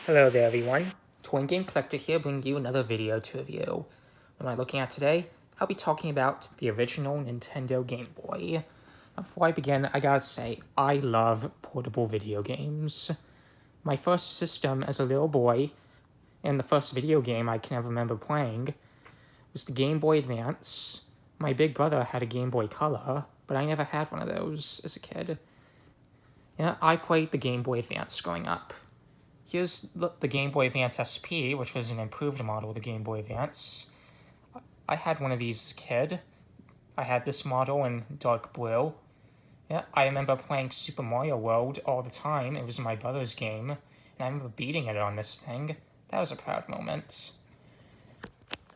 Hello there everyone, Twin Game Collector here bringing you another video to review. What am I looking at today? I'll be talking about the original Nintendo Game Boy. Before I begin, I gotta say, I love portable video games. My first system as a little boy, and the first video game I can ever remember playing, was the Game Boy Advance. My big brother had a Game Boy Color, but I never had one of those as a kid. Yeah, I played the Game Boy Advance growing up. Here's the Game Boy Advance SP, which was an improved model of the Game Boy Advance. I had one of these as a kid. I had this model in dark blue. Yeah, I remember playing Super Mario World all the time. It was my brother's game, and I remember beating it on this thing. That was a proud moment.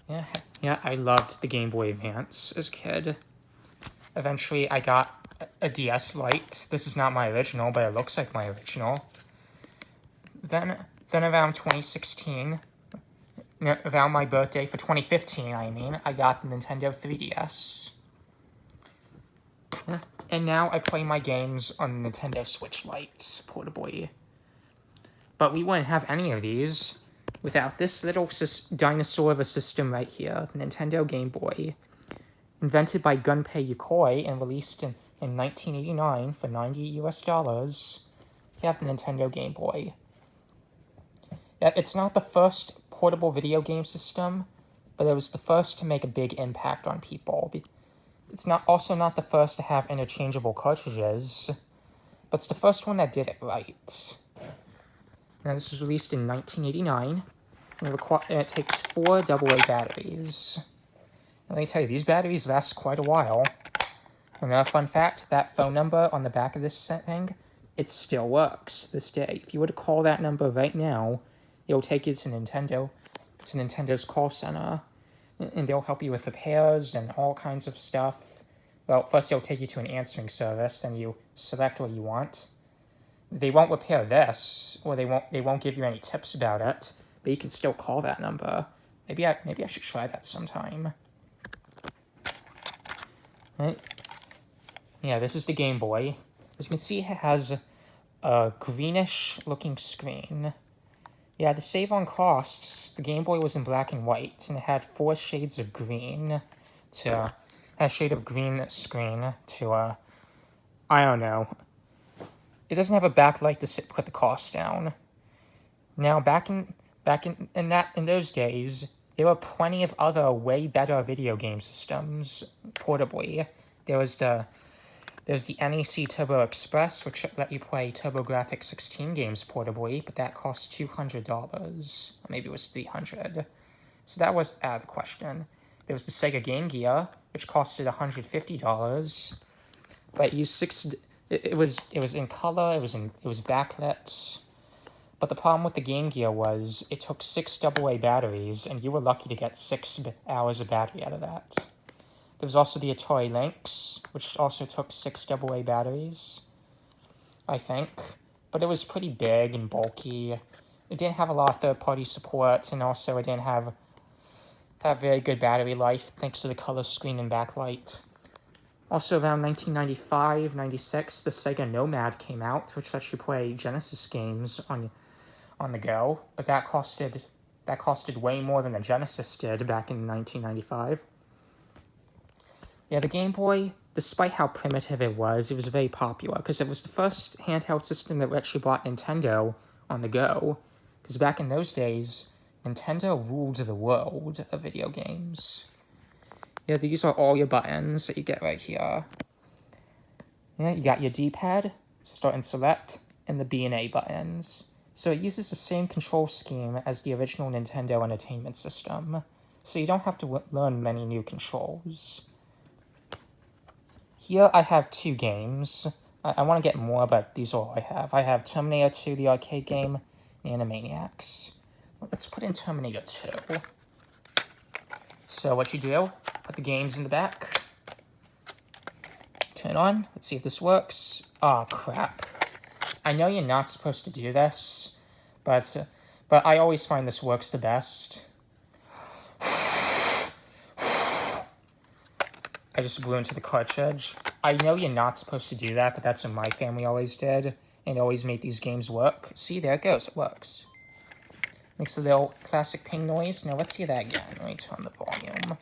Yeah, I loved the Game Boy Advance as a kid. Eventually, I got a DS Lite. This is not my original, but it looks like my original. Then around 2016, around my birthday for 2015, I got the Nintendo 3DS. And now I play my games on the Nintendo Switch Lite portably. But we wouldn't have any of these without this little dinosaur of a system right here, the Nintendo Game Boy. Invented by Gunpei Yokoi and released in 1989 for $90 US. You have the Nintendo Game Boy. It's not the first portable video game system, but it was the first to make a big impact on people. It's also not the first to have interchangeable cartridges, but it's the first one that did it right. Now, this was released in 1989, and it takes 4 AA batteries. And let me tell you, these batteries last quite a while. Another fun fact, that phone number on the back of this thing, it still works to this day. If you were to call that number right now, it'll take you to Nintendo's call center, and they'll help you with repairs and all kinds of stuff. Well, first they'll take you to an answering service, and you select what you want. They won't repair this, or they won't give you any tips about it, but you can still call that number. Maybe I should try that sometime. Right? Yeah, this is the Game Boy. As you can see, it has a greenish-looking screen. Yeah, to save on costs, the Game Boy was in black and white, and it had 4 shades of green a shade of green screen to, I don't know. It doesn't have a backlight to put the cost down. Now, back in those days, there were plenty of other way better video game systems portably. There's the NEC Turbo Express, which let you play TurboGrafx 16 games portably, but that cost $200. Or maybe it was $300. So that was out of the question. There was the Sega Game Gear, which costed $150, but it used it was in color, it was backlit. But the problem with the Game Gear was it took 6 AA batteries, and you were lucky to get 6 hours of battery out of that. There was also the Atari Lynx, which also took 6 AA batteries, I think. But it was pretty big and bulky. It didn't have a lot of third-party support, and also it didn't have very good battery life, thanks to the color screen and backlight. Also, around 1995-96, the Sega Nomad came out, which lets you play Genesis games on the go, but that costed way more than the Genesis did back in 1995. Yeah, the Game Boy, despite how primitive it was very popular, because it was the first handheld system that actually brought Nintendo on the go, because back in those days, Nintendo ruled the world of video games. Yeah, these are all your buttons that you get right here. Yeah, you got your D-pad, start and select, and the B and A buttons. So it uses the same control scheme as the original Nintendo Entertainment System, so you don't have to learn many new controls. Here I have 2 games. I want to get more, but these are all I have. I have Terminator 2, the arcade game, and Animaniacs. Let's put in Terminator 2. So what you do, put the games in the back. Turn on. Let's see if this works. Oh, crap. I know you're not supposed to do this, but I always find this works the best. I just blew into the cartridge. I know you're not supposed to do that, but that's what my family always did, and always made these games work. See, there it goes. It works. Makes a little classic ping noise. Now let's hear that again. Let me turn the volume.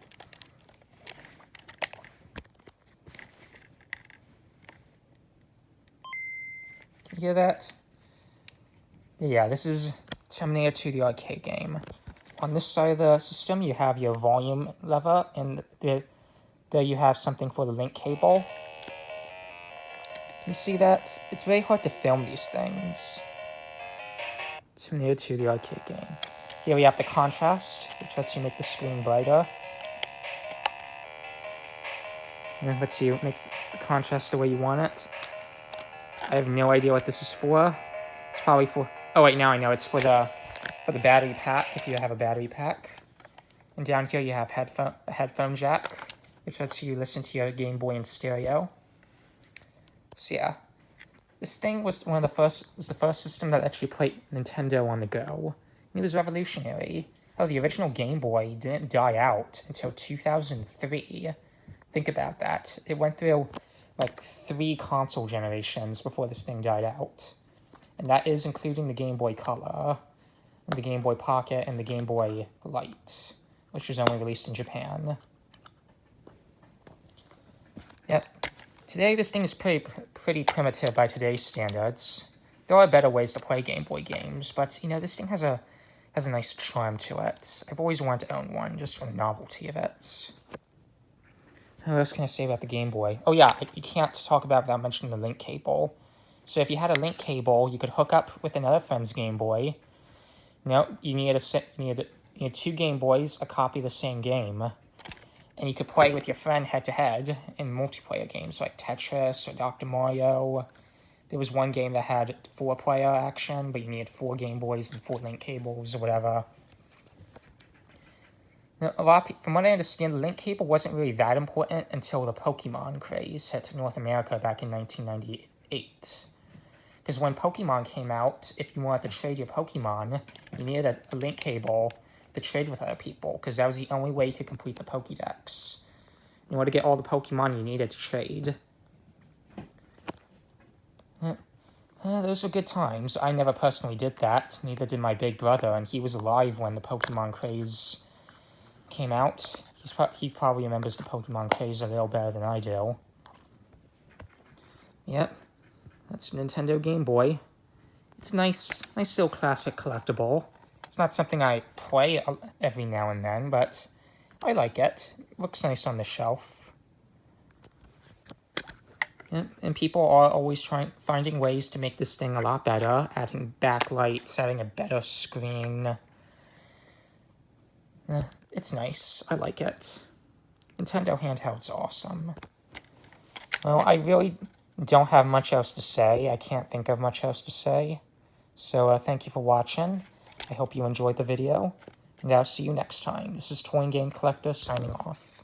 Can you hear that? Yeah, this is Terminator 2, the arcade game. On this side of the system, you have your volume lever, and there you have something for the link cable. You see that? It's very hard to film these things. Terminator 2, the arcade game. Here we have the contrast, which lets you make the screen brighter. And then lets you make the contrast the way you want it. I have no idea what this is for. It's probably for... Oh wait, now I know. It's for the battery pack, if you have a battery pack. And down here you have a headphone jack, which lets you listen to your Game Boy in stereo. So yeah, this thing was the first system that actually played Nintendo on the go. And it was revolutionary. Oh, the original Game Boy didn't die out until 2003. Think about that. It went through like 3 console generations before this thing died out. And that is including the Game Boy Color, and the Game Boy Pocket, and the Game Boy Light, which was only released in Japan. Yep. Today, this thing is pretty primitive by today's standards. There are better ways to play Game Boy games, but, you know, this thing has a nice charm to it. I've always wanted to own one, just for the novelty of it. What else can I say about the Game Boy? Oh yeah, you can't talk about it without mentioning the link cable. So if you had a link cable, you could hook up with another friend's Game Boy. You needed 2 Game Boys, a copy of the same game. And you could play with your friend head-to-head in multiplayer games like Tetris or Dr. Mario. There was one game that had 4-player action, but you needed 4 Game Boys and 4 link cables or whatever. Now, from what I understand, the link cable wasn't really that important until the Pokemon craze hit North America back in 1998. Because when Pokemon came out, if you wanted to trade your Pokemon, you needed a link cable to trade with other people, because that was the only way you could complete the Pokédex. In order to get all the Pokemon you needed to trade. Those were good times. I never personally did that, neither did my big brother, and he was alive when the Pokemon craze came out. He probably remembers the Pokemon craze a little better than I do. Yep. That's Nintendo Game Boy. It's nice little classic collectible. It's not something I play every now and then, but I like it. It looks nice on the shelf. Yeah, and people are always finding ways to make this thing a lot better, adding backlights, adding a better screen. It's nice. I like it. Nintendo handheld's awesome. Well, I really don't have much else to say. I can't think of much else to say. So thank you for watching. I hope you enjoyed the video, and I'll see you next time. This is Toy and Game Collector signing off.